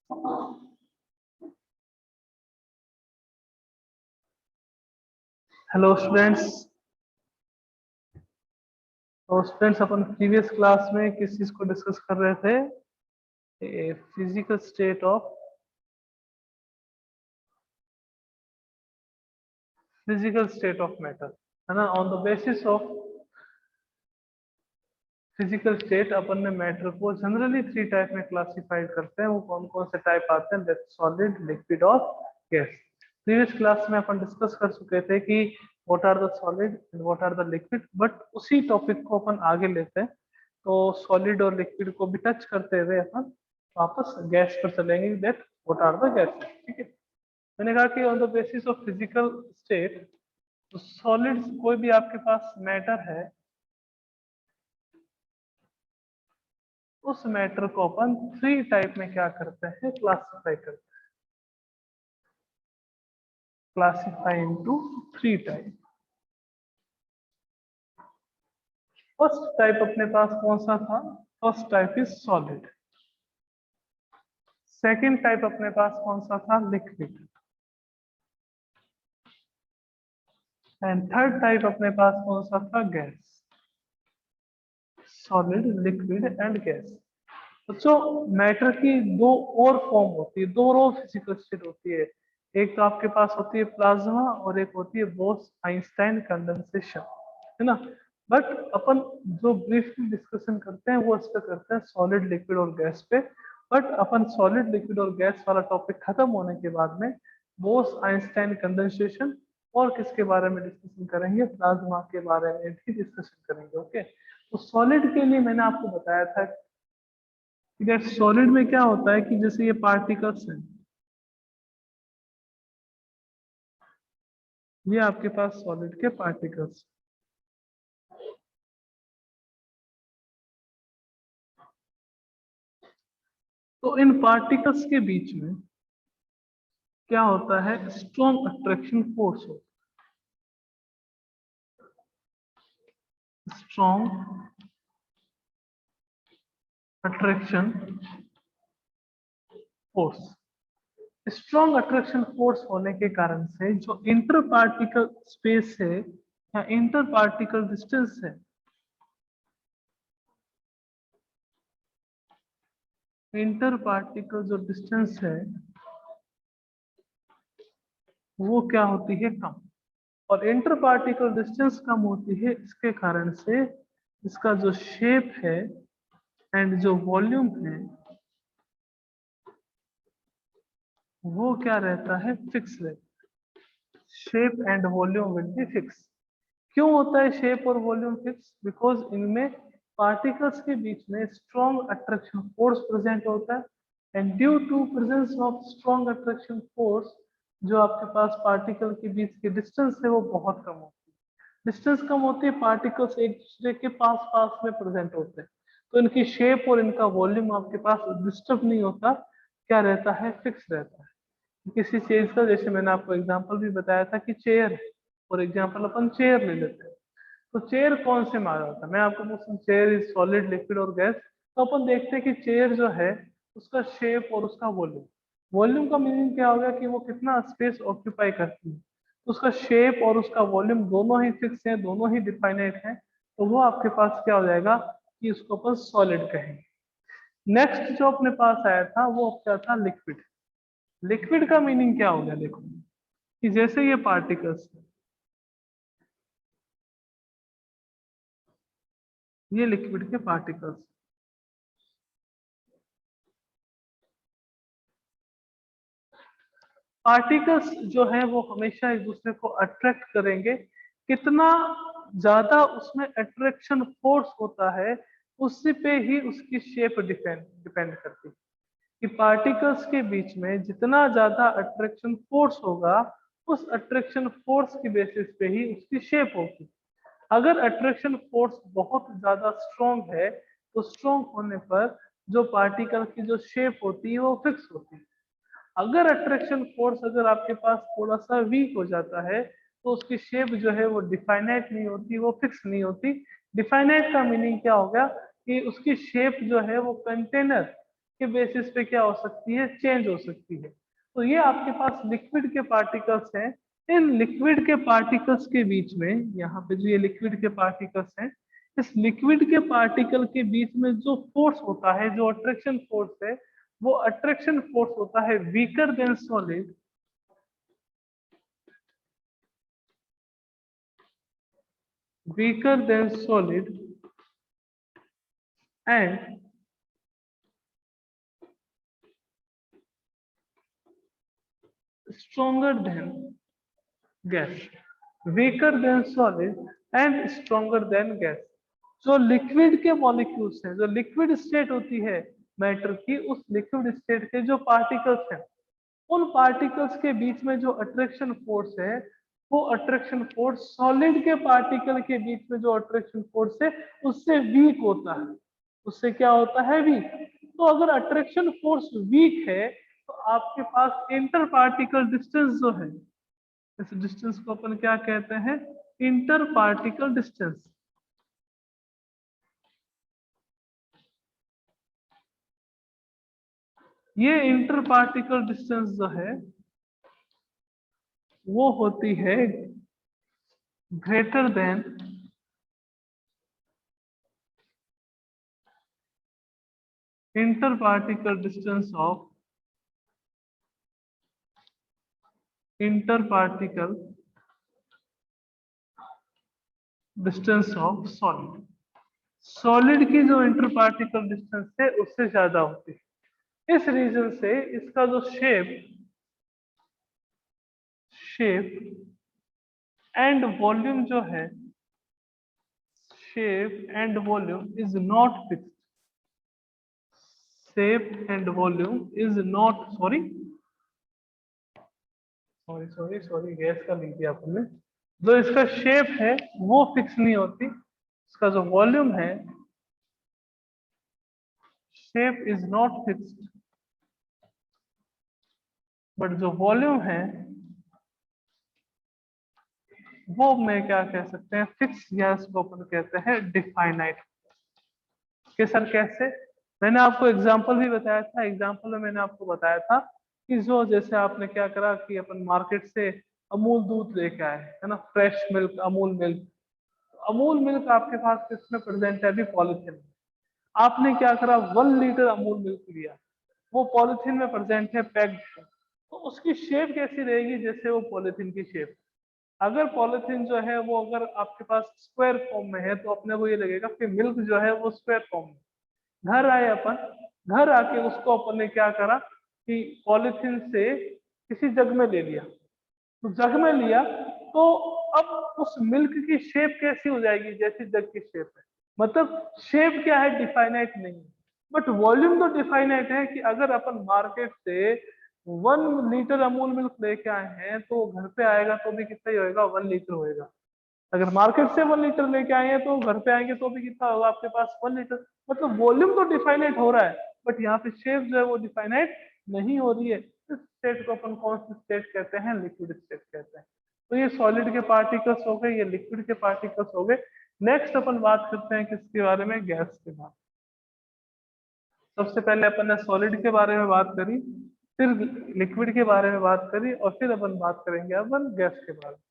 Hello students. तो students अपन previous class में किस चीज को डिस्कस कर रहे थे? फिजिकल स्टेट ऑफ मैटर, है ना। On the basis of physical state अपन ने मैटर को जनरली 3 टाइप में क्लासिफाइड करते हैं। वो कौन कौन से टाइप आते हैं? दैट सॉलिड, लिक्विड और गैस। प्रीवियस क्लास में अपन डिस्कस कर चुके थे कि what are the solid and what are the liquid, but उसी टॉपिक को अपन आगे लेते हैं। तो सॉलिड और लिक्विड को भी टच करते हुए अपन वापस गैस पर चलेंगे। That what are the gas, ठीक है। मैंने कहा कि on the basis of physical state, तो सॉलिड कोई भी आपके पास मैटर है, उस मैटर को अपन 3 टाइप में क्या करते हैं? क्लासिफाई करते हैं। Classify into 3 type. First type अपने पास कौन सा था? First type is solid. Second type अपने पास कौन सा था? लिक्विड। एंड थर्ड टाइप अपने पास कौन सा था? Gas. Solid, liquid and gas. बच्चों, मैटर की दो और फॉर्म होती है, दो और फिजिकल स्टेट होती है। एक तो आपके पास होती है प्लाज्मा और एक होती है बोस आइंस्टाइन कंडेंसेशन, है ना। बट अपन जो ब्रीफली डिस्कशन करते हैं वो इस पे करते हैं सॉलिड, लिक्विड और गैस पे। बट अपन सॉलिड, लिक्विड और गैस वाला टॉपिक खत्म होने के बाद में बोस आइंस्टाइन कंडेंसेशन और किसके बारे में डिस्कशन करेंगे? प्लाज्मा के बारे में भी डिस्कशन करेंगे। ओके, तो सॉलिड के लिए मैंने आपको बताया था कि सॉलिड में क्या होता है कि जैसे ये पार्टिकल्स हैं, ये आपके पास सॉलिड के पार्टिकल्स। तो इन पार्टिकल्स के बीच में क्या होता है? स्ट्रॉन्ग अट्रैक्शन फोर्स होता है। Strong attraction force. Strong attraction force होने के कारण से जो इंटर पार्टिकल स्पेस है या इंटर पार्टिकल डिस्टेंस है, इंटर पार्टिकल जो डिस्टेंस है वो क्या होती है? कम। और इंटर पार्टिकल डिस्टेंस कम होती है, इसके कारण से इसका जो शेप है एंड जो वॉल्यूम है वो क्या रहता है? फिक्स रहता है। Shape and volume will be fix. क्यों होता है शेप और वॉल्यूम फिक्स? बिकॉज इनमें पार्टिकल्स के बीच में स्ट्रॉन्ग अट्रैक्शन फोर्स प्रेजेंट होता है। And due to presence of strong attraction force, जो आपके पास पार्टिकल के बीच की डिस्टेंस है वो बहुत कम होती है। डिस्टेंस कम होती है, पार्टिकल्स एक दूसरे के पास पास में प्रेजेंट होते हैं, तो इनकी शेप और इनका वॉल्यूम आपके पास डिस्टर्ब नहीं होता। क्या रहता है? फिक्स रहता है। किसी चीज का, जैसे मैंने आपको एग्जांपल भी बताया था कि चेयर है, फॉर एग्जांपल अपन चेयर ले लेते हैं। तो चेयर कौन से माना होता है? मैं आपको पूछूं चेयर इज सॉलिड, लिक्विड और गैस, तो अपन देखते हैं कि चेयर जो है उसका शेप और उसका वॉल्यूम। वॉल्यूम का मीनिंग क्या होगा कि वो कितना स्पेस ऑक्यूपाई करती है। तो उसका शेप और उसका वॉल्यूम दोनों ही फिक्स है, दोनों ही डिफाइनाइट है, तो वो आपके पास क्या हो जाएगा कि उसको अपन सॉलिड कहेंगे। नेक्स्ट जो अपने पास आया था वो क्या था? लिक्विड। लिक्विड का मीनिंग क्या हो गया? देखो कि जैसे ये पार्टिकल्स, ये लिक्विड के पार्टिकल्स, पार्टिकल्स जो है वो हमेशा एक दूसरे को अट्रैक्ट करेंगे। कितना ज्यादा उसमें अट्रैक्शन फोर्स होता है, उसी पे ही उसकी शेप डिपेंड डिपेंड करती है। कि पार्टिकल्स के बीच में जितना ज्यादा अट्रैक्शन फोर्स होगा, उस अट्रैक्शन फोर्स की बेसिस पे ही उसकी शेप होगी। अगर अट्रैक्शन फोर्स बहुत ज्यादा स्ट्रॉन्ग है, तो स्ट्रॉन्ग होने पर जो पार्टिकल की जो शेप होती है वो फिक्स होती है। अगर अट्रैक्शन फोर्स अगर आपके पास थोड़ा सा वीक हो जाता है, तो उसकी शेप जो है वो डिफाइनाइट नहीं होती, वो फिक्स नहीं होती। डिफाइनाइट का मीनिंग क्या हो गया कि उसकी शेप जो है वो कंटेनर के बेसिस पे क्या हो सकती है, चेंज हो सकती है। तो ये आपके पास लिक्विड के पार्टिकल्स हैं। इन लिक्विड के पार्टिकल्स के बीच में, यहाँ पे जो ये लिक्विड के पार्टिकल्स हैं, इस लिक्विड के पार्टिकल के बीच में जो फोर्स होता है, जो अट्रैक्शन फोर्स है, वो अट्रैक्शन फोर्स होता है weaker than solid, weaker than solid and stronger than gas, weaker than solid and stronger than gas। जो लिक्विड के मॉलिक्यूल्स हैं, जो लिक्विड स्टेट होती है मैटर की, उस लिक्विड स्टेट के जो पार्टिकल्स हैं, उन पार्टिकल्स के बीच में जो अट्रैक्शन फोर्स है, वो अट्रैक्शन फोर्स सॉलिड के पार्टिकल के बीच में जो अट्रैक्शन फोर्स है उससे वीक होता है। उससे क्या होता है, वीक। तो अगर अट्रैक्शन फोर्स वीक है तो आपके पास इंटर पार्टिकल डिस्टेंस जो है, इस डिस्टेंस को अपन क्या कहते हैं, इंटर पार्टिकल डिस्टेंस। ये इंटर पार्टिकल डिस्टेंस जो है वो होती है greater than interparticle distance of interparticle distance of solid। Solid की जो इंटरपार्टिकल डिस्टेंस है उससे ज्यादा होती है। इस रीजन से इसका जो शेप एंड वॉल्यूम जो है, shape and volume is not fixed. Shape and volume is not, sorry gas का लिख दिया आपने। जो इसका शेप है वो फिक्स नहीं होती, इसका जो वॉल्यूम है, shape is not fixed, but जो वॉल्यूम है वो मैं क्या कह सकते हैं, फिक्स, या इसको अपन कहते हैं डिफाइनाइट। कि सर कैसे? मैंने आपको एग्जांपल भी बताया था। एग्जांपल में मैंने आपको बताया था कि जो जैसे आपने क्या करा कि अपन मार्केट से अमूल दूध लेके आए, है ना, fresh milk, Amul milk. Amul milk आपके पास किसमें प्रेजेंट है, अभी पॉलिथीन में। आपने क्या करा, 1 लीटर अमूल मिल्क लिया, वो पॉलिथीन में प्रेजेंट है, पैक्ड है। तो उसकी शेप कैसी रहेगी, जैसे वो पॉलिथीन की शेप। अगर पॉलिथीन जो है वो अगर आपके पास स्क्वायर फॉर्म में है तो अपने को ये लगेगा कि मिल्क जो है वो स्क्वायर फॉर्म में। घर आए अपन, घर आके उसको अपन ने क्या करा कि पॉलिथीन से किसी जग में ले लिया। तो जग में लिया तो अब उस मिल्क की शेप कैसी हो जाएगी, जैसी जग की शेप है। मतलब शेप क्या है, डिफाइनाइट नहीं है, बट वॉल्यूम तो डिफाइनाइट है। कि अगर अपन मार्केट से 1 लीटर अमूल मिल्क लेके आए हैं तो घर पे आएगा तो भी कितना ही होएगा, 1 लीटर होएगा। अगर मार्केट से 1 लीटर लेके आए हैं तो घर पे आएंगे तो भी कितना होगा आपके पास, 1 लीटर। मतलब वॉल्यूम तो डिफाइनाइट हो रहा है, बट यहाँ पे शेप जो है वो डिफाइनाइट नहीं हो रही है। इस स्टेट को अपन कौन सी स्टेट कहते हैं, लिक्विड स्टेट कहते हैं। तो ये सॉलिड के पार्टिकल्स हो गए, ये लिक्विड के पार्टिकल्स हो गए। नेक्स्ट अपन बात करते हैं किसके बारे में, गैस के बारे में। सबसे पहले अपन ने सॉलिड के बारे में बात करी, फिर लिक्विड के बारे में बात करी, और फिर अपन बात करेंगे अपन गैस के बारे में।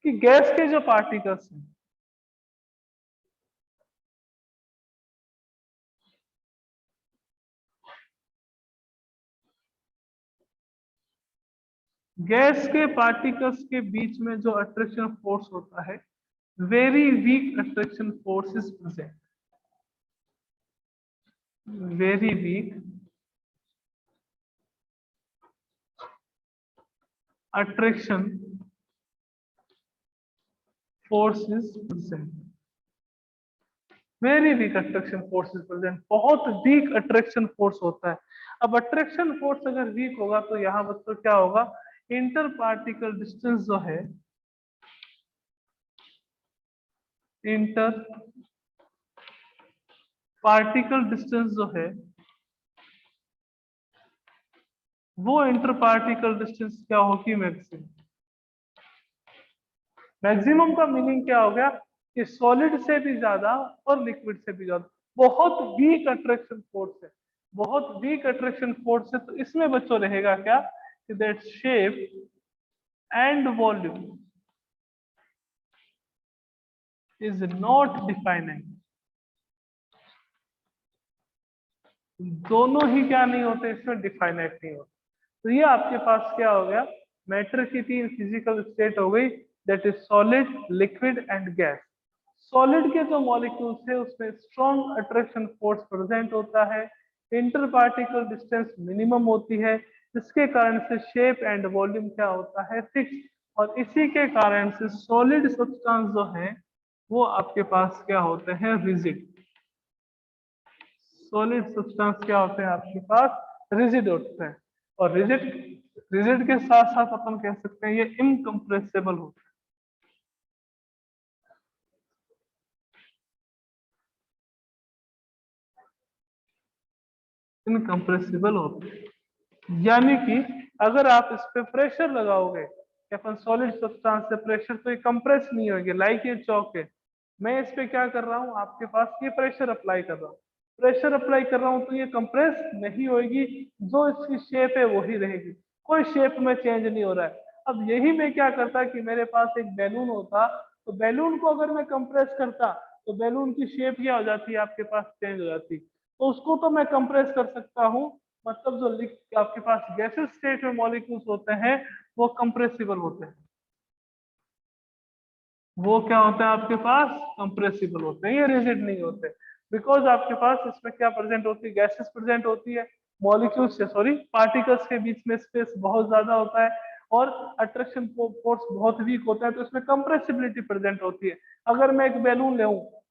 कि गैस के जो पार्टिकल्स हैं, गैस के पार्टिकल्स के बीच में जो अट्रैक्शन फोर्स होता है, very weak attraction force is present, very weak attraction force is present, very weak attraction force is present. बहुत वीक अट्रैक्शन फोर्स होता है। अब अट्रैक्शन फोर्स अगर वीक होगा तो यहाँ बच्चों क्या होगा, इंटर पार्टिकल डिस्टेंस जो है, इंटर पार्टिकल डिस्टेंस जो है, वो इंटर पार्टिकल डिस्टेंस क्या होगी, मैक्सिमम। मैक्सिमम का मीनिंग क्या हो गया कि सॉलिड से भी ज्यादा और लिक्विड से भी ज्यादा। बहुत वीक अट्रैक्शन फोर्स है, बहुत वीक अट्रैक्शन फोर्स है, तो इसमें बच्चों रहेगा क्या कि that shape and volume is not definite. दोनों ही क्या नहीं होते, इसमें डिफाइनाइट नहीं होते। तो ये आपके पास क्या हो गया, मैटर की तीन फिजिकल स्टेट हो गई, that is solid, liquid and gas. Solid के जो मॉलिक्यूल्स है उसमें स्ट्रॉन्ग अट्रैक्शन फोर्स प्रेजेंट होता है, इंटर पार्टिकल डिस्टेंस मिनिमम होती है, जिसके कारण से शेप एंड वॉल्यूम क्या होता है, फिक्स। और इसी के कारण से सॉलिड सब्सटेंस जो है वो आपके पास क्या होते हैं, रिजिड। सॉलिड सब्सटेंस क्या होते हैं आपके पास, रिजिड होते हैं। और रिजिड रिजिड के साथ साथ अपन कह सकते हैं ये इनकम्प्रेसिबल होते हैं। इनकम्प्रेसिबल होते हैं, यानी कि अगर आप इस पे प्रेशर लगाओगे, अपन सॉलिड सब्सटेंस से प्रेशर, तो ये कंप्रेस नहीं होगी, लाइक ये चौक है। मैं इस पे क्या कर रहा हूँ, आपके पास ये प्रेशर अप्लाई कर रहा हूँ, प्रेशर अप्लाई कर रहा हूँ, तो ये कंप्रेस नहीं होगी, जो इसकी शेप है वही रहेगी, कोई शेप में चेंज नहीं हो रहा है। अब यही मैं क्या करता कि मेरे पास एक बैलून होता, तो बैलून को अगर मैं कंप्रेस करता तो बैलून की शेप क्या हो जाती है, आपके पास चेंज हो जाती। तो उसको तो मैं कंप्रेस कर सकता हूँ, मतलब जो आपके पास गैसेस स्टेट में मॉलिक्यूल्स होते हैं वो कंप्रेसिबल होते हैं, वो क्या होता है आपके पास, कंप्रेसिबल होते हैं, ये रिजिड नहीं होते। बिकॉज आपके पास इसमें क्या प्रेजेंट होती है, गैसेस प्रेजेंट होती है, मॉलिक्यूल्स से सॉरी पार्टिकल्स के बीच में स्पेस बहुत ज्यादा होता है, और अट्रैक्शन फोर्स बहुत वीक होता है, तो इसमें कंप्रेसिबिलिटी प्रेजेंट होती है। अगर मैं एक बैलून ले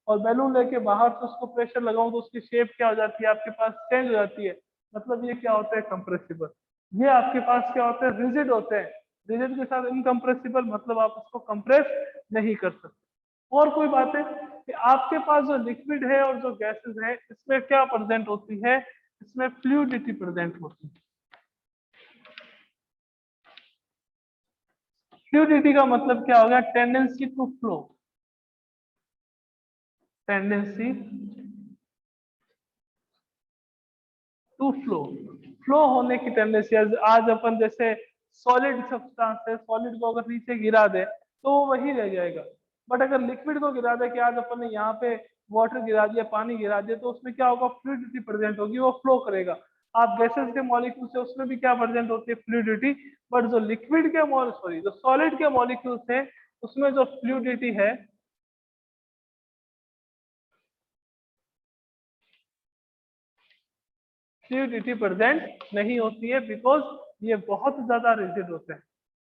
और बैलून लेके बाहर से उसको प्रेशर लगाऊं, तो उसकी शेप क्या हो जाती है, आपके पास चेंज हो जाती है, मतलब ये क्या होता है, कंप्रेसिबल। ये आपके पास क्या होते हैं, रिजिड होते हैं। रिजिड के साथ इनकम्प्रेसिबल, मतलब आप उसको कंप्रेस नहीं कर सकते। और कोई बात है कि आपके पास जो लिक्विड है और जो गैसेस है, इसमें क्या प्रेजेंट होती है, इसमें फ्लूइडिटी प्रेजेंट होती है। फ्लूइडिटी का मतलब क्या होगा, tendency to flow, tendency to flow, flow होने की टेंडेंसी। आज अपन जैसे सॉलिड सब्सटेंस है, सॉलिड को अगर नीचे गिरा दे तो वो वही रह जाएगा, बट अगर लिक्विड को गिरा दे, कि आज अपन ने यहाँ पे वाटर गिरा दिया, पानी गिरा दिया, तो उसमें क्या होगा, फ्लूइडिटी प्रेजेंट होगी, वो फ्लो करेगा। आप गैसेस के मॉलिक्यूल्स है उसमें भी क्या प्रेजेंट होती है, फ्लूइडिटी। बट जो लिक्विड के सॉरी जो सॉलिड के मॉलिक्यूल्स है उसमें जो फ्लूइडिटी है, फ्लूइडिटी प्रेजेंट नहीं होती है, बिकॉज ये बहुत ज्यादा रिजिड होते हैं,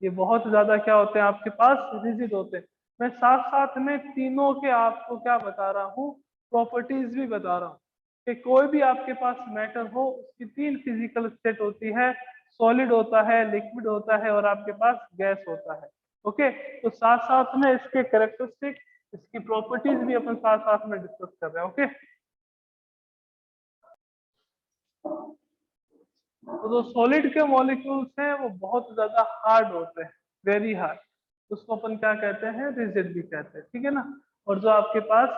ये बहुत ज्यादा क्या होते हैं आपके पास, रिजिड होते हैं। मैं साथ साथ में तीनों के आपको क्या बता रहा हूँ, प्रॉपर्टीज भी बता रहा हूँ, कि कोई भी आपके पास मैटर हो उसकी तीन फिजिकल स्टेट होती है, सॉलिड होता है, लिक्विड होता है, और आपके पास गैस होता है। ओके, तो साथ साथ में इसके कैरेक्टरिस्टिक, इसकी प्रॉपर्टीज भी अपन साथ साथ में डिस्कस कर रहे हैं। ओके, तो जो सॉलिड के मॉलिक्यूल्स हैं वो बहुत ज्यादा हार्ड होते हैं, वेरी हार्ड, उसको अपन क्या कहते हैं, रिजिड भी कहते हैं, ठीक है ना। और जो आपके पास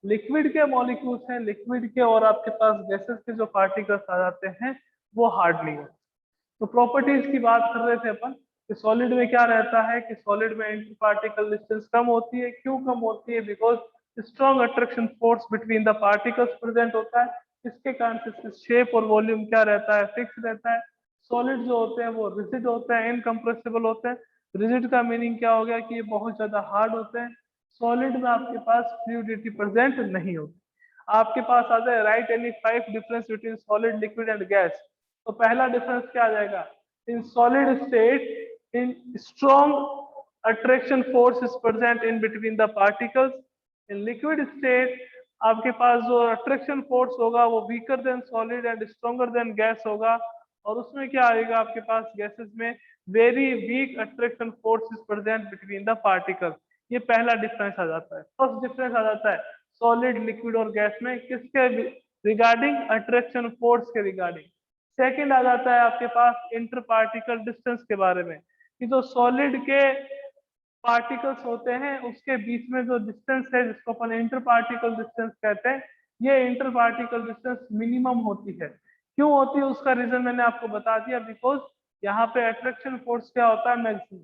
लिक्विड के मॉलिक्यूल्स हैं, लिक्विड के और आपके पास गैसेस के जो पार्टिकल्स आ जाते हैं वो हार्ड नहीं होते। तो प्रॉपर्टीज की बात कर रहे थे अपन, कि सॉलिड में क्या रहता है, कि सॉलिड में इंटर पार्टिकल डिस्टेंस कम होती है, क्यों कम होती है, because strong attraction force between the particles present होता है, इसके कारण से शेप और वॉल्यूम क्या रहता है, फिक्स रहता है। सॉलिड जो होते हैं वो रिजिड होते हैं, इनकम्प्रेसिबल होते हैं। रिजिड का मीनिंग क्या हो गया, कि ये बहुत ज्यादा हार्ड होते हैं। सॉलिड में आपके पास फ्लूइडिटी प्रेजेंट नहीं होती। आपके पास आ जाए, right any 5 difference between solid, liquid and gas. तो पहला डिफरेंस क्या आ जाएगा, in solid state in strong attraction force is present in between the particles. In liquid state आपके पास जो अट्रैक्शन फोर्स होगा वो weaker than solid and stronger than gas होगा। और उसमें क्या आएगा आपके पास, गैसेस में very weak attraction force is present between the particle. ये पहला डिफरेंस आ जाता है। फर्स्ट डिफरेंस आ जाता है सॉलिड, लिक्विड और गैस में, किसके रिगार्डिंग, अट्रैक्शन फोर्स के रिगार्डिंग। सेकंड आ जाता है आपके पास इंटर पार्टिकल डिस्टेंस के बारे में, कि जो सॉलिड के पार्टिकल्स होते हैं उसके बीच में जो डिस्टेंस है, जिसको अपन इंटर पार्टिकल डिस्टेंस कहते हैं, ये इंटर पार्टिकल डिस्टेंस मिनिमम होती है। क्यों होती है उसका रीजन मैंने आपको बता दिया, बिकॉज यहाँ पे अट्रैक्शन फोर्स क्या होता है, मैक्सिमम।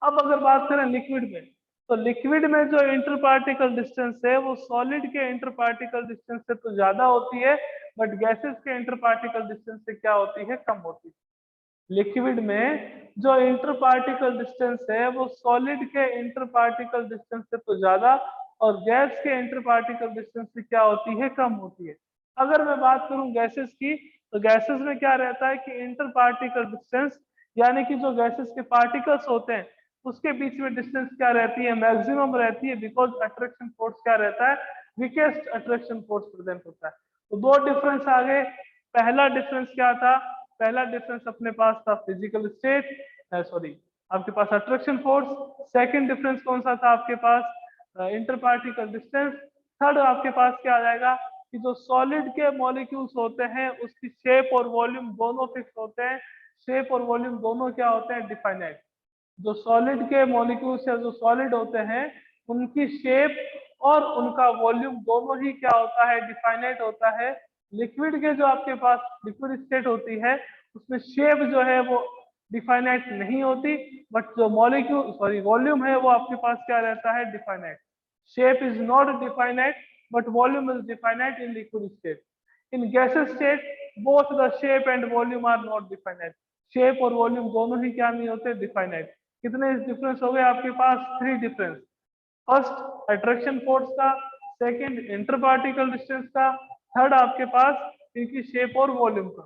अब अगर बात करें लिक्विड में, तो लिक्विड में जो इंटर पार्टिकल डिस्टेंस है वो सॉलिड के इंटर पार्टिकल डिस्टेंस से तो ज्यादा होती है, बट गैसेस के इंटर पार्टिकल डिस्टेंस से क्या होती है, कम होती है। लिक्विड में जो इंटर पार्टिकल डिस्टेंस है वो सॉलिड के इंटर पार्टिकल डिस्टेंस से तो ज्यादा और गैस के इंटर पार्टिकल डिस्टेंस से क्या होती है, कम होती है। अगर मैं बात करूं गैसेस की, तो गैसेस में क्या रहता है कि इंटर पार्टिकल डिस्टेंस, यानी कि जो गैसेस के पार्टिकल्स होते हैं उसके बीच में डिस्टेंस क्या रहती है, मैक्सिमम रहती है, बिकॉज अट्रैक्शन फोर्स क्या रहता है, वीकेस्ट अट्रैक्शन फोर्स प्रेजेंट होता है। तो दो डिफरेंस आ गए। पहला डिफरेंस क्या था, पहला डिफरेंस अपने पास था फिजिकल स्टेट, सॉरी आपके पास अट्रैक्शन फोर्स। सेकंड डिफरेंस कौन सा था आपके पास, इंटर पार्टिकल डिस्टेंस। थर्ड आपके पास क्या आ जाएगा कि जो सॉलिड के मॉलिक्यूल्स होते हैं उसकी शेप और वॉल्यूम दोनों फिक्स होते हैं, शेप और वॉल्यूम दोनों क्या होते हैं, डिफाइनाइट। जो सॉलिड के मॉलिक्यूल्स या जो सॉलिड होते हैं उनकी शेप और उनका वॉल्यूम दोनों ही क्या होता है, डिफाइनाइट होता है। लिक्विड के जो आपके पास लिक्विड स्टेट होती है उसमें शेप जो है वो डिफाइनाइट नहीं होती, बट जो मॉलिक्यूल सॉरी वॉल्यूम है वो आपके पास क्या रहता है, definite. Shape is not definite but volume is definite in liquid state. In gases state both the shape and volume are not definite. Shape और वॉल्यूम दोनों ही क्या नहीं होते, डिफाइनाइट। कितने डिफरेंस हो गए आपके पास, 3 डिफरेंस। फर्स्ट अट्रैक्शन फोर्स का, सेकंड इंटर पार्टिकल डिस्टेंस का, थर्ड आपके पास इनकी शेप और वॉल्यूम का।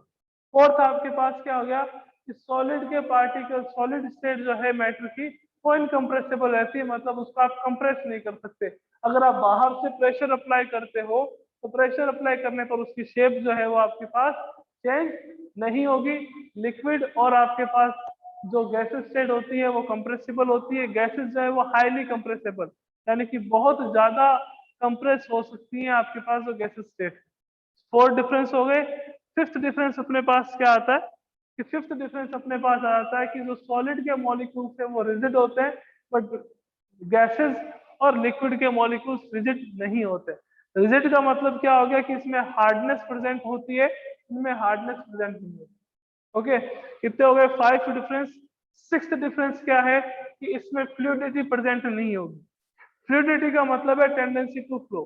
फोर्थ आपके पास क्या हो गया कि सॉलिड के पार्टिकल, सॉलिड स्टेट जो है मैटर की वो इनकम्प्रेसिबल रहती है, मतलब उसको आप कंप्रेस नहीं कर सकते। अगर आप बाहर से प्रेशर अप्लाई करते हो तो प्रेशर अप्लाई करने पर उसकी शेप जो है वो आपके पास चेंज नहीं होगी। लिक्विड और आपके पास जो गैसेस स्टेट होती है वो कंप्रेसिबल होती है, गैसेस जो है वो हाईली कंप्रेसिबल, यानी कि बहुत ज्यादा कंप्रेस हो सकती है आपके पास जो गैसेस स्टेट। 4 डिफरेंस हो गए। फिफ्थ डिफरेंस अपने पास क्या आता है कि फिफ्थ डिफरेंस अपने पास आता है कि जो सॉलिड के मॉलिक्यूल्स है वो रिजिड होते हैं, बट गैसेस और लिक्विड के मॉलिक्यूल्स रिजिड नहीं होते। रिजिड का मतलब क्या हो गया कि इसमें हार्डनेस प्रेजेंट होती है, इनमें हार्डनेस प्रेजेंट नहीं होती। ओके, कितने हो गए, 5 डिफरेंस। सिक्स्थ डिफरेंस क्या है कि इसमें फ्लूइडिटी प्रेजेंट नहीं होगी। फ्लूइडिटी का मतलब है टेंडेंसी टू फ्लो,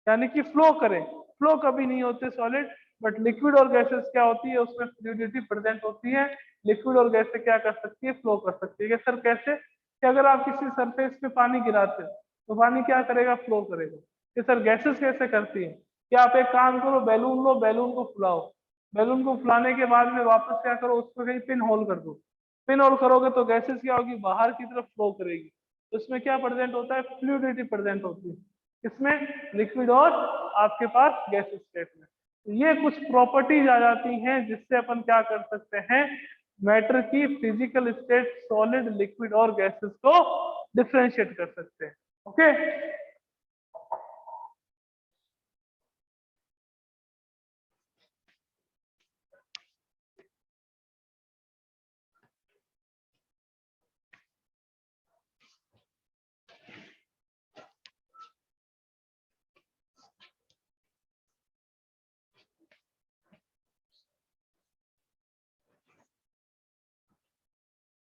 यानी कि फ्लो करें, फ्लो कभी नहीं होते सॉलिड, बट लिक्विड और गैसेस क्या होती है उसमें फ्लूइडिटी प्रेजेंट होती है। लिक्विड और गैसेस क्या कर सकती है, फ्लो कर सकती है। सर कैसे, कि अगर आप किसी सरफेस पे पानी गिराते हो तो पानी क्या करेगा, फ्लो करेगा। कि सर गैसेस कैसे करती है, कि आप एक काम करो, बैलून लो, बैलून को फुलाओ, बैलून को फुलाने के बाद में वापस क्या करो, उसको कहीं पिन होल कर दो। पिन होल करोगे तो गैसेस क्या होगी, बाहर की तरफ फ्लो करेगी। तो इसमें क्या प्रेजेंट होता है, फ्लूइडिटी प्रेजेंट होती है, इसमें लिक्विड और आपके पास गैसेस स्टेट में। तो ये कुछ प्रॉपर्टीज आ जाती हैं जिससे अपन क्या कर सकते हैं, मैटर की फिजिकल स्टेट सॉलिड, लिक्विड और गैसेस को डिफरेंशिएट कर सकते हैं। ओके,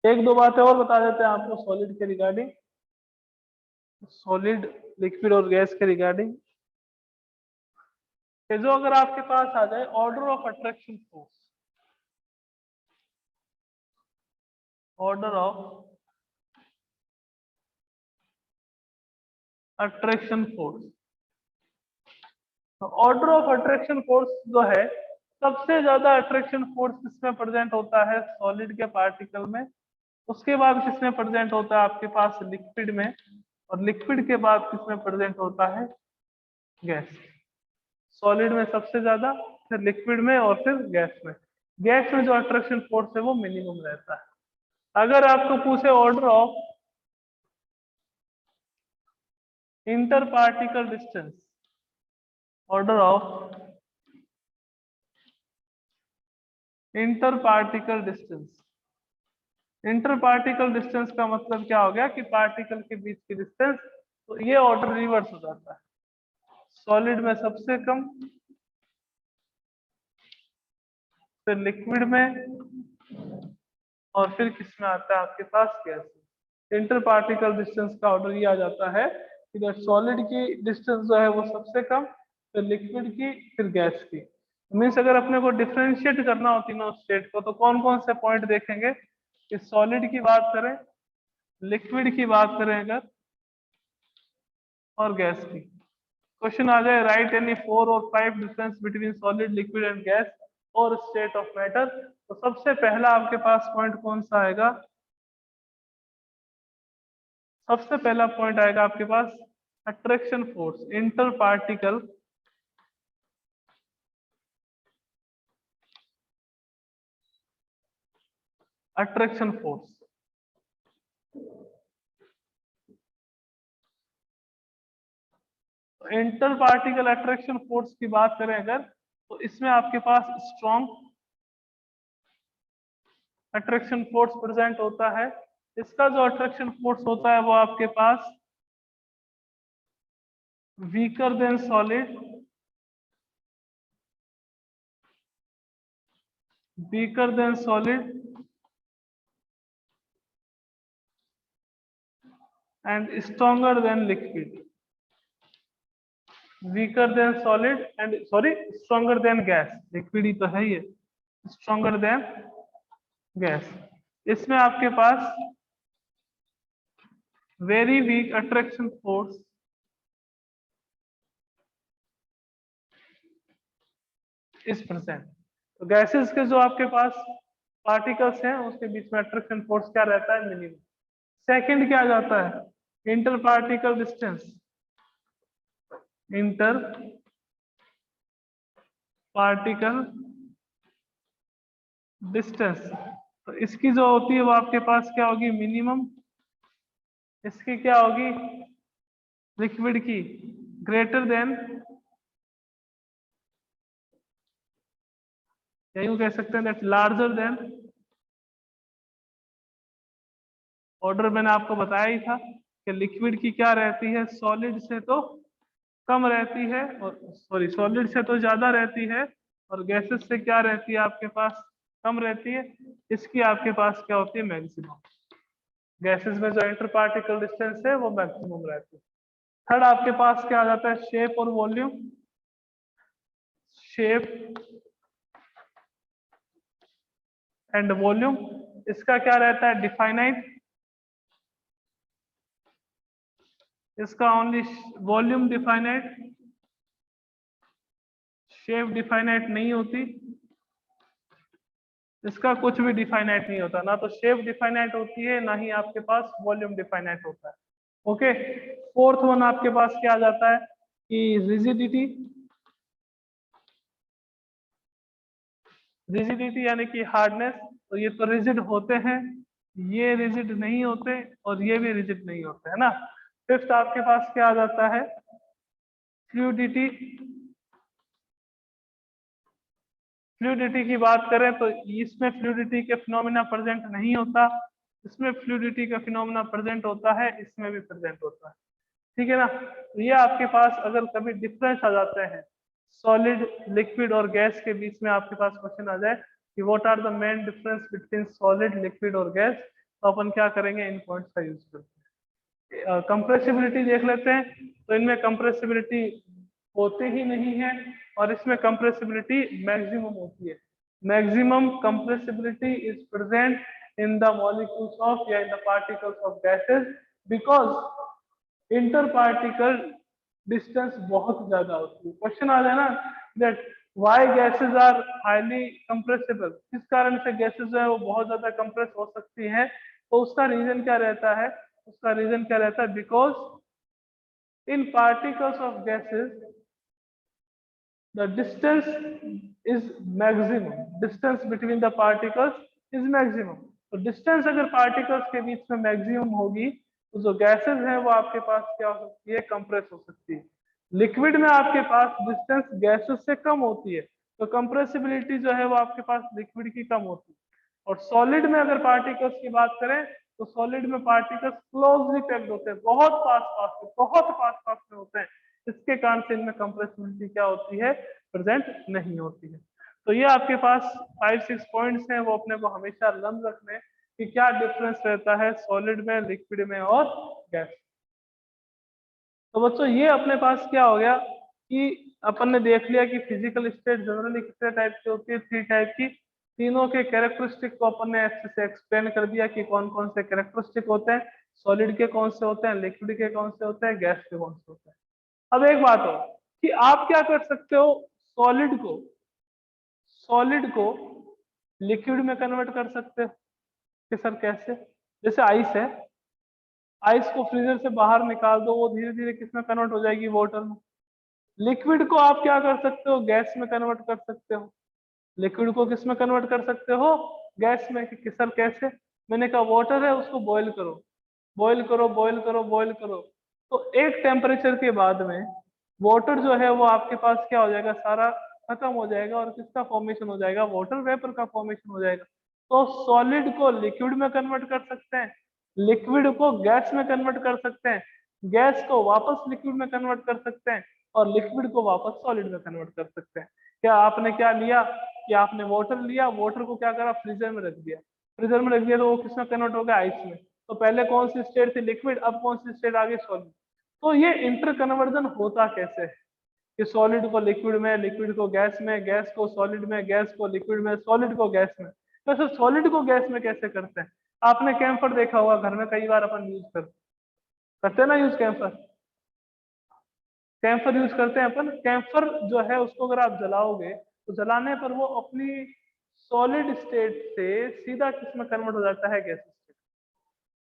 एक दो बातें और बता देते हैं आपको सॉलिड के रिगार्डिंग, सॉलिड, लिक्विड और गैस के रिगार्डिंग। जो अगर आपके पास आ जाए order of attraction force, order of attraction force, तो ऑर्डर ऑफ अट्रैक्शन फोर्स जो है, सबसे ज्यादा अट्रैक्शन फोर्स किसमें प्रेजेंट होता है, सॉलिड के पार्टिकल में। उसके बाद किसमें प्रेजेंट होता है आपके पास, लिक्विड में। और लिक्विड के बाद किसमें प्रेजेंट होता है, गैस। सॉलिड में सबसे ज्यादा, फिर लिक्विड में और फिर गैस में। गैस में जो अट्रैक्शन फोर्स है वो मिनिमम रहता है। अगर आपको पूछे order of inter particle distance, order of inter particle distance, inter particle distance का मतलब क्या हो गया कि पार्टिकल के बीच की डिस्टेंस, तो ये ऑर्डर रिवर्स हो जाता है। सॉलिड में सबसे कम, फिर लिक्विड में, और फिर किस में आता है आपके पास गैस। इंटर पार्टिकल डिस्टेंस का ऑर्डर ये आ जाता है, इधर सॉलिड की डिस्टेंस जो है वो सबसे कम, फिर लिक्विड की, फिर गैस की। मीन्स अगर अपने को डिफरेंशिएट करना हो तीनों स्टेट को, तो कौन कौन से पॉइंट देखेंगे कि सॉलिड की बात करें, लिक्विड की बात करें अगर, और गैस की। क्वेश्चन आ जाए राइट एनी 4 और 5 difference between solid, liquid and gas और स्टेट ऑफ मैटर, तो सबसे पहला आपके पास पॉइंट कौन सा आएगा? सबसे पहला पॉइंट आएगा आपके पास attraction force, inter particle attraction force. Inter particle attraction force की बात करें अगर, तो इसमें आपके पास स्ट्रॉन्ग अट्रैक्शन फोर्स प्रेजेंट होता है। इसका जो अट्रैक्शन फोर्स होता है वो आपके पास weaker than solid, weaker than solid and stronger than liquid, weaker than solid and stronger than gas, liquid ही तो है ये, stronger than gas। इसमें आपके पास very weak attraction force is present। तो गैसेस के जो आपके पास पार्टिकल्स हैं उसके बीच में अट्रैक्शन फोर्स क्या रहता है? मिनिमम। सेकंड क्या आ जाता है? Inter particle distance, inter particle distance, तो इसकी जो होती है वो आपके पास क्या होगी? मिनिमम। इसकी क्या होगी? लिक्विड की ग्रेटर देन, या यूं कह सकते हैं दैट लार्जर देन। ऑर्डर मैंने आपको बताया ही था कि लिक्विड की क्या रहती है? सॉलिड से तो कम रहती है, और सॉरी सॉलिड से तो ज्यादा रहती है, और गैसेस से क्या रहती है आपके पास? कम रहती है। इसकी आपके पास क्या होती है? मैक्सिमम। गैसेस में जो इंटर पार्टिकल डिस्टेंस है वो मैक्सिमम रहती है। थर्ड आपके पास क्या आ जाता है? शेप और वॉल्यूम। शेप एंड वॉल्यूम, इसका क्या रहता है? डिफाइनाइट। इसका only volume definite, shape definite नहीं होती। इसका कुछ भी डिफाइनाइट नहीं होता, ना तो शेप डिफाइनाइट होती है, ना ही आपके पास वॉल्यूम डिफाइनाइट होता है। ओके। फोर्थ वन आपके पास क्या आ जाता है कि रिजिडिटी। रिजिडिटी यानी कि हार्डनेस, तो ये तो रिजिड होते हैं, ये रिजिड नहीं होते, और ये भी रिजिड नहीं होते, है ना। फिफ्थ आपके पास क्या आ जाता है? फ्लूइडिटी। फ्लूइडिटी की बात करें तो इसमें फ्लूइडिटी के फिनोमिना प्रेजेंट नहीं होता, इसमें फ्लूइडिटी का फिनोमिना प्रेजेंट होता है, इसमें भी प्रेजेंट होता है। ठीक है ना। तो ये आपके पास अगर कभी डिफरेंस आ जाते हैं सॉलिड, लिक्विड और गैस के बीच में, आपके पास क्वेश्चन आ जाए कि what are the main difference between solid, liquid और गैस, तो अपन क्या करेंगे? इन पॉइंट्स का यूज करते हैं। कंप्रेसिबिलिटी देख लेते हैं, तो इनमें कंप्रेसिबिलिटी होती ही नहीं है, और इसमें कंप्रेसिबिलिटी मैक्सिमम होती है। Maximum compressibility is present in the molecules of या in the particles of gases, because inter particle distance बहुत ज्यादा होती है। क्वेश्चन आ जाए ना that why gases are highly compressible, किस कारण से गैसेस जो है वो बहुत ज्यादा कंप्रेस हो सकती है, तो उसका रीजन क्या रहता है? उसका रीजन क्या रहता है? Because in particles of gases the distance is maximum, distance between the particles is maximum। तो डिस्टेंस अगर पार्टिकल्स के बीच में मैक्सिमम होगी, तो जो गैसेस है वो आपके पास क्या हो सकती है? कंप्रेस हो सकती है। लिक्विड में आपके पास डिस्टेंस गैसेस से कम होती है, तो कंप्रेसिबिलिटी जो है वो आपके पास लिक्विड की कम होती है। और सॉलिड में अगर पार्टिकल्स की बात करें, तो सॉलिड में पार्टिकल्स क्लोजली पैक्ड होते हैं, बहुत पास पास में होते हैं, इसके कारण से इनमें कंप्रेसिबिलिटी क्या होती है? प्रेजेंट नहीं होती है। तो ये आपके पास 5-6 पॉइंट्स हैं, वो अपने को हमेशा लर्न रखने हैं कि क्या डिफरेंस रहता है सॉलिड में, लिक्विड में और गैस। तो बच्चों ये अपने पास क्या हो गया कि अपन ने देख लिया कि फिजिकल स्टेट जनरली कितने टाइप की होती है, 3 टाइप की। तीनों के कैरेक्टरिस्टिक को अपन ने अच्छे से एक्सप्लेन कर दिया कि कौन कौन से कैरेक्टरिस्टिक होते हैं, सॉलिड के कौन से होते हैं, लिक्विड के कौन से होते हैं, गैस के कौन से होते हैं। अब एक बात हो कि आप क्या कर सकते हो, सॉलिड को लिक्विड में कन्वर्ट कर सकते हो कि सर कैसे? जैसे आइस है, आइस को फ्रीजर से बाहर निकाल दो, वो धीरे धीरे किस में कन्वर्ट हो जाएगी, वाटर में। लिक्विड को आप क्या कर सकते हो, गैस में कन्वर्ट कर सकते हो। लिक्विड को किस में कन्वर्ट कर सकते हो, गैस में। कि सर कैसे? मैंने कहा वाटर है, उसको बॉईल करो, बॉईल करो, बॉईल करो, बॉईल करो, तो एक टेम्परेचर के बाद में वाटर जो है वो आपके पास क्या हो जाएगा, सारा खत्म हो जाएगा और किसका फॉर्मेशन हो जाएगा, वाटर वेपर का फॉर्मेशन हो जाएगा। तो सॉलिड को लिक्विड में कन्वर्ट कर सकते हैं, लिक्विड को गैस में कन्वर्ट कर सकते हैं, गैस को वापस लिक्विड में कन्वर्ट कर सकते हैं और लिक्विड को वापस सॉलिड में कन्वर्ट कर सकते हैं। क्या आपने क्या लिया कि आपने वाटर लिया, वाटर को क्या करा, फ्रीजर में रख दिया, फ्रीजर में रख दिया तो वो किसमें कन्वर्ट हो गया, आइस में। तो पहले कौन सी स्टेट थी, लिक्विड, अब कौन सी स्टेट आ गई, सॉलिड। तो ये इंटर कन्वर्जन होता कैसे है कि सॉलिड को लिक्विड में, लिक्विड को गैस में, गैस को सॉलिड में, गैस को लिक्विड में, सॉलिड को गैस में। तो सर सॉलिड को गैस में कैसे करते हैं? आपने कैम्फर देखा होगा घर में, कई बार अपन यूज करते हैं ना, यूज कैम्फर, कैम्फर यूज करते हैं अपन। कैम्फर जो है उसको अगर आप जलाओगे तो जलाने पर वो अपनी सॉलिड स्टेट से सीधा किस में कन्वर्ट हो जाता है, गैस स्टेट,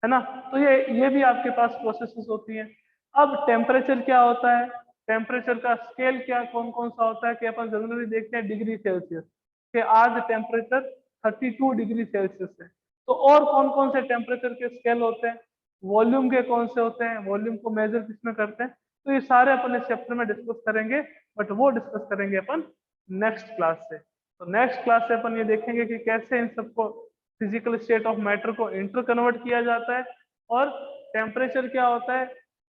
है ना। तो ये भी आपके पास प्रोसेसेस होती हैं। अब टेम्परेचर क्या होता है, टेम्परेचर का स्केल क्या कौन कौन सा होता है कि अपन जनरली देखते हैं डिग्री सेल्सियस, कि आज टेम्परेचर 32 डिग्री सेल्सियस है। तो और कौन कौन से टेम्परेचर के स्केल होते हैं, वॉल्यूम के कौन से होते हैं, वॉल्यूम को मेजर किसमें करते हैं। तो ये सारे अपन इस चैप्टर में डिस्कस करेंगे, बट वो डिस्कस करेंगे अपन नेक्स्ट क्लास से। तो नेक्स्ट क्लास से अपन ये देखेंगे कि कैसे इन सबको, फिजिकल स्टेट ऑफ मैटर को इंटर कन्वर्ट किया जाता है, और टेम्परेचर क्या होता है,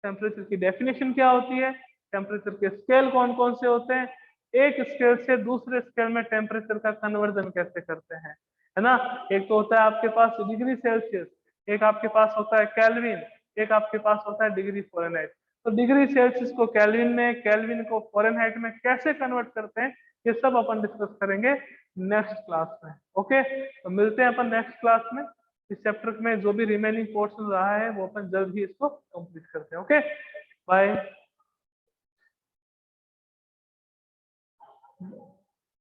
टेम्परेचर की डेफिनेशन क्या होती है, टेम्परेचर के स्केल कौन कौन से होते हैं, एक स्केल से दूसरे स्केल में टेम्परेचर का कन्वर्जन कैसे करते हैं, है ना। एक तो होता है आपके पास डिग्री सेल्सियस, एक आपके पास होता है केल्विन, एक आपके पास होता है डिग्री फ़ारेनहाइट। तो डिग्री सेल्सियस को केल्विन में, केल्विन को फ़ारेनहाइट में कैसे कन्वर्ट करते हैं, ये सब अपन डिस्कस करेंगे नेक्स्ट क्लास में। ओके, तो मिलते हैं अपन नेक्स्ट क्लास में। इस चैप्टर में जो भी रिमेनिंग पोर्शन रहा है वो अपन जल्द ही इसको कंप्लीट करते हैं। Okay, bye.